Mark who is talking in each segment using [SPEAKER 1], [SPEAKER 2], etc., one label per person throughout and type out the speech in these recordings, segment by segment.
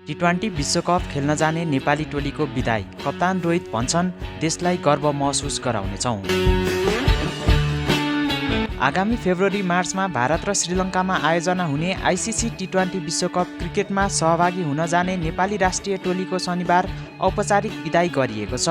[SPEAKER 1] टी20 विश्वकप खेल्न जाने नेपाली टोलीको विदाई। कप्तान रोहित भन्छन्, देशलाई गर्व महसुस गराउनेछौँ। आगामी फेब्रुअरी मार्चमा भारत र श्रीलङ्कामा आयोजना हुने आइसिसी टी20 विश्वकप क्रिकेटमा सहभागी हुन जाने नेपाली राष्ट्रिय टोलीको शनिबार औपचारिक विदाई गरिएको छ।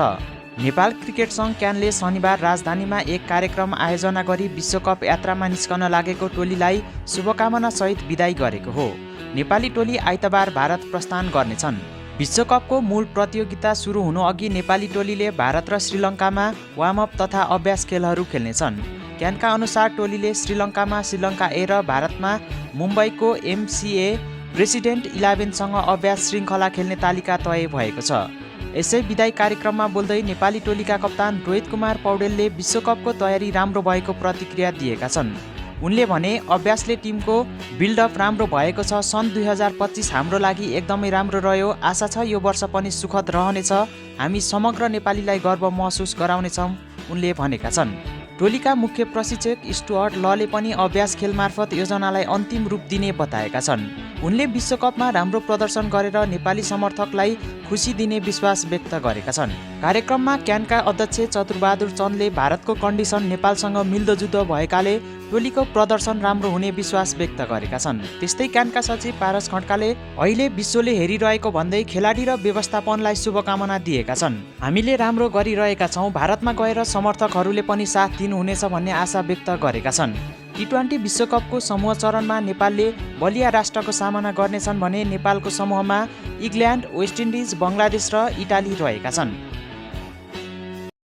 [SPEAKER 1] नेपाल क्रिकेट सङ्घ क्यानले शनिबार राजधानीमा एक कार्यक्रम आयोजना गरी विश्वकप यात्रामा निस्कन लागेको टोलीलाई शुभकामनासहित विदाई गरेको हो। नेपाली टोली आइतबार भारत प्रस्थान गर्नेछन्। विश्वकपको मूल प्रतियोगिता सुरु हुनु अघि नेपाली टोलीले भारत र श्रीलङ्कामा वार्मअप तथा अभ्यास खेलहरू खेल्नेछन्। क्यानका अनुसार टोलीले श्रीलङ्कामा श्रीलङ्का ए र भारतमा मुम्बईको एमसिए प्रेसिडेन्ट 11सँग अभ्यास श्रृङ्खला खेल्ने तालिका तय भएको छ। यसै विदाई कार्यक्रममा बोल्दै नेपाली टोलीका कप्तान रोहित कुमार पौडेलले विश्वकपको तयारी राम्रो भएको प्रतिक्रिया दिएका छन्। उनले भने, अभ्यासले टिमको बिल्डअप राम्रो भएको छ। सन् 2025 हाम्रो लागि एकदमै राम्रो रह्यो। आशा छ यो वर्ष पनि सुखद रहनेछ। हामी समग्र नेपालीलाई गर्व महसुस गराउनेछौँ, उनले भनेका छन्। टोलीका मुख्य प्रशिक्षक स्टुअर्ट लले पनि अभ्यास खेल मार्फत योजनालाई अन्तिम रूप दिने बताएका छन्। उनले विश्वकपमा राम्रो प्रदर्शन गरेर नेपाली समर्थकलाई खुसी दिने विश्वास व्यक्त गरेका छन्। कार्यक्रममा क्यानका अध्यक्ष चतुरबहादुर चन्दले भारतको कन्डिसन नेपालसँग मिल्दोजुल्दो भएकाले टोलीको प्रदर्शन राम्रो हुने विश्वास व्यक्त गरेका छन्। त्यस्तै क्यानका सचिव पारस खड्काले अहिले विश्वले हेरिरहेको भन्दै खेलाडी र व्यवस्थापनलाई शुभकामना दिएका छन्। हामीले राम्रो गरिरहेका छौँ। भारतमा गएर समर्थकहरूले पनि साथ दिनुहुनेछ भन्ने आशा व्यक्त गरेका छन्। टी20 विश्वकपको समूह चरणमा नेपालले बलिया राष्ट्रको सामना गर्नेछन् भने नेपालको समूहमा इङ्ल्यान्ड, वेस्ट इन्डिज, बङ्गलादेश र इटाली रहेका छन्।